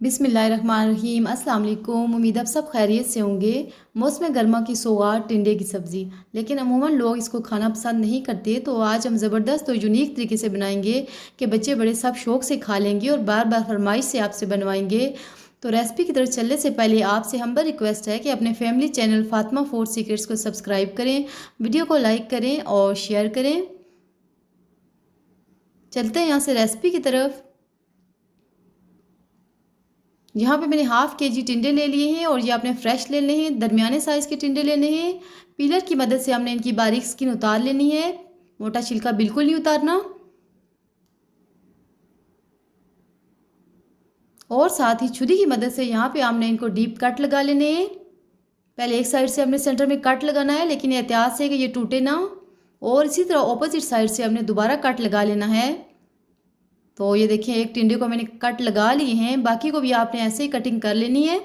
बिस्मिल्लाहिर्रहमानिर्रहीम। अस्सलाम वालेकुम। उम्मीद आप सब खैरियत से होंगे। मौसम गर्मा की सौगात टिंडे की सब्ज़ी, लेकिन अमूमन लोग इसको खाना पसंद नहीं करते। तो आज हम ज़बरदस्त और यूनिक तरीके से बनाएंगे कि बच्चे बड़े सब शौक से खा लेंगे और बार बार फरमाइश से आपसे बनवाएंगे। तो रेसिपी की तरफ चलने से पहले आपसे हम्बल रिक्वेस्ट है कि अपने family channel Fatima food secrets को सब्सक्राइब करें, वीडियो को लाइक करें और शेयर करें। चलते हैं यहाँ से रेसिपी की तरफ। यहाँ पे मैंने हाफ के जी टिंडे ले लिए हैं और ये आपने फ्रेश लेने हैं। दरमियाने साइज़ के टिंडे लेने हैं। पीलर की मदद से हमने इनकी बारीक स्किन उतार लेनी है। मोटा छिलका बिल्कुल नहीं उतारना। और साथ ही छुरी की मदद से यहाँ पे हमने इनको डीप कट लगा लेने हैं। पहले एक साइड से हमने सेंटर में कट लगाना है, लेकिन एहतियात से कि ये टूटे ना। और इसी तरह ऑपोजिट साइड से हमने दोबारा कट लगा लेना है। तो ये देखिए, एक टिंडे को मैंने कट लगा लिए हैं, बाकी को भी आपने ऐसे ही कटिंग कर लेनी है।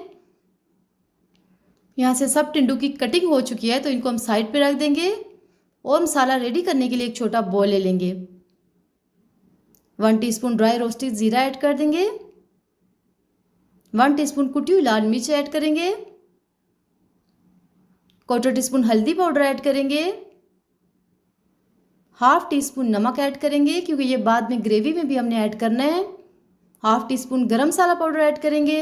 यहाँ से सब टिंडों की कटिंग हो चुकी है, तो इनको हम साइड पे रख देंगे और मसाला रेडी करने के लिए एक छोटा बॉल ले लेंगे। 1 टीस्पून ड्राई रोस्टेड जीरा ऐड कर देंगे। 1 टीस्पून कुटी हुई लाल मिर्च ऐड करेंगे। 1/4 टीस्पून हल्दी पाउडर ऐड करेंगे। हाफ टी स्पून नमक ऐड करेंगे, क्योंकि ये बाद में ग्रेवी में भी हमने ऐड करना है। हाफ टी स्पून गरम मसाला पाउडर ऐड करेंगे।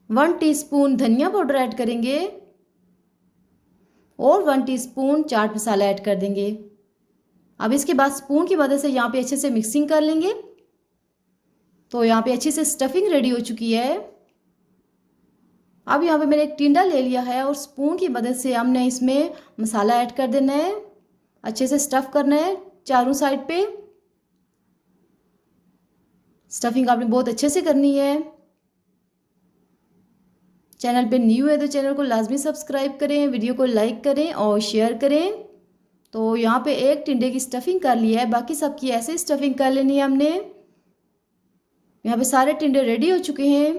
1 टीस्पून धनिया पाउडर ऐड करेंगे और 1 टीस्पून चाट मसाला ऐड कर देंगे। अब इसके बाद स्पून की मदद से यहाँ पे अच्छे से मिक्सिंग कर लेंगे। तो यहाँ पे अच्छे से स्टफिंग रेडी हो चुकी है। अब यहाँ पे मैंने एक टिंडा ले लिया है और स्पून की मदद से हमने इसमें मसाला ऐड कर देना है। अच्छे से स्टफ़ करना है चारों साइड पे। स्टफिंग आपने बहुत अच्छे से करनी है। चैनल पे न्यू है तो चैनल को लाजमी सब्सक्राइब करें, वीडियो को लाइक करें और शेयर करें। तो यहाँ पे एक टिंडे की स्टफिंग कर ली है, बाकी सबकी ऐसे स्टफिंग कर लेनी है हमने। यहाँ पे सारे टिंडे रेडी हो चुके हैं।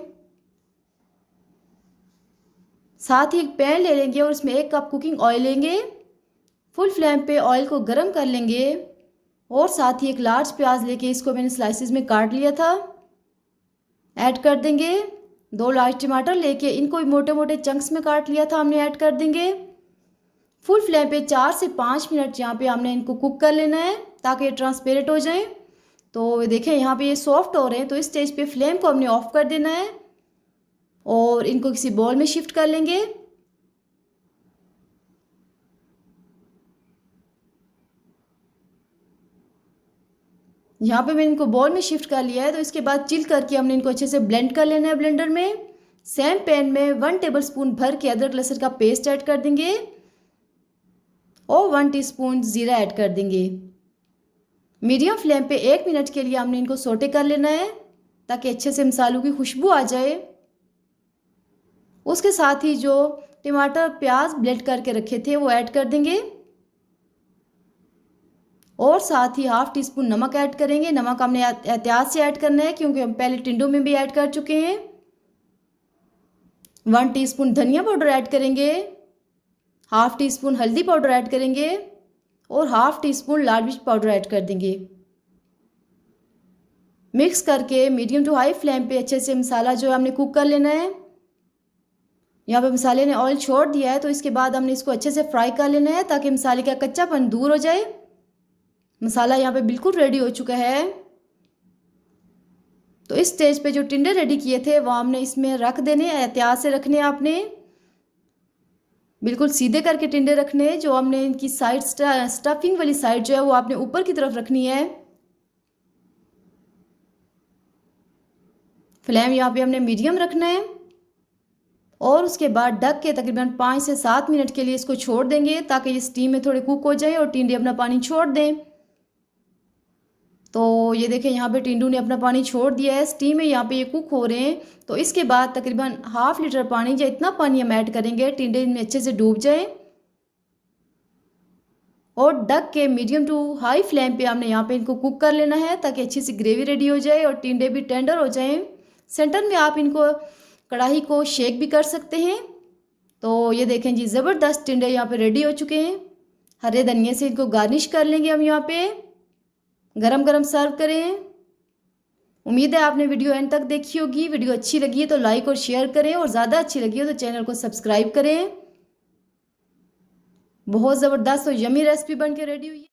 साथ ही एक पैन ले लेंगे और उसमें 1 कप कुकिंग ऑयल लेंगे। फुल फ्लेम पे ऑयल को गर्म कर लेंगे और साथ ही एक लार्ज प्याज लेके इसको मैंने स्लाइसिस में काट लिया था, ऐड कर देंगे। 2 लार्ज टमाटर लेके इनको भी मोटे मोटे चंक्स में काट लिया था हमने, ऐड कर देंगे। फुल फ्लेम पे 4 से 5 मिनट यहाँ पे हमने इनको कुक कर लेना है, ताकि ये ट्रांसपेरेंट हो जाए। तो देखें यहाँ पे ये सॉफ्ट हो रहे हैं, तो इस स्टेज पे फ्लेम को हमने ऑफ कर देना है और इनको किसी बॉल में शिफ्ट कर लेंगे। यहाँ पे मैंने इनको बॉल में शिफ्ट कर लिया है। तो इसके बाद चिल करके हमने इनको अच्छे से ब्लेंड कर लेना है ब्लेंडर में। सेम पैन में 1 टेबलस्पून भर के अदरक लहसुन का पेस्ट ऐड कर देंगे और 1 टीस्पून जीरा ऐड कर देंगे। मीडियम फ्लेम पे 1 मिनट के लिए हमने इनको सोटे कर लेना है, ताकि अच्छे से मसालों की खुशबू आ जाए। उसके साथ ही जो टमाटर प्याज ब्लेंड करके रखे थे वो ऐड कर देंगे और साथ ही हाफ टी स्पून नमक ऐड करेंगे। नमक हमने एहतियात से ऐड करना है, क्योंकि हम पहले टिंडों में भी ऐड कर चुके हैं। 1 टीस्पून धनिया पाउडर ऐड करेंगे। हाफ टी स्पून हल्दी पाउडर ऐड करेंगे और हाफ टी स्पून लाल मिर्च पाउडर ऐड कर देंगे। मिक्स करके मीडियम टू हाई फ्लेम पे अच्छे से मसाला जो है हमने कुक कर लेना है। यहाँ पे मसाले ने ऑयल छोड़ दिया है, तो इसके बाद हमने इसको अच्छे से फ्राई कर लेना है, ताकि मसाले का कच्चापन दूर हो जाए। मसाला यहाँ पे बिल्कुल रेडी हो चुका है। तो इस स्टेज पे जो टिंडे रेडी किए थे वो हमने इसमें रख देने, एहतियात से रखने आपने, बिल्कुल सीधे करके टिंडे रखने। जो हमने इनकी साइड स्टफिंग वाली साइड जो है वो आपने ऊपर की तरफ रखनी है। फ्लेम यहाँ पे हमने मीडियम रखना है और उसके बाद ढक के तकरीबन 5 से 7 मिनट के लिए इसको छोड़ देंगे, ताकि ये स्टीम में थोड़े कुक हो जाए और टिंडे अपना पानी छोड़ दें। तो ये देखें, यहाँ पे टिंडू ने अपना पानी छोड़ दिया है, स्टीम में यहाँ पे ये कुक हो रहे हैं। तो इसके बाद तकरीबन ½ लीटर पानी या इतना पानी हम ऐड करेंगे, टिंडे इनमें अच्छे से डूब जाए। और ढक के मीडियम टू हाई फ्लेम पे हमने यहाँ पे इनको कुक कर लेना है, ताकि अच्छी सी ग्रेवी रेडी हो जाए और टिंडे भी टेंडर हो जाएं। सेंटर में आप इनको कढ़ाई को शेक भी कर सकते हैं। तो ये देखें जी, ज़बरदस्त टिंडे यहाँ पे रेडी हो चुके हैं। हरे धनिया से इनको गार्निश कर लेंगे हम। यहाँ पे गरम गरम सर्व करें। उम्मीद है आपने वीडियो एंड तक देखी होगी। वीडियो अच्छी लगी है तो लाइक और शेयर करें, और ज़्यादा अच्छी लगी हो तो चैनल को सब्सक्राइब करें। बहुत ज़बरदस्त और यमी रेसिपी बन के रेडी हुई है।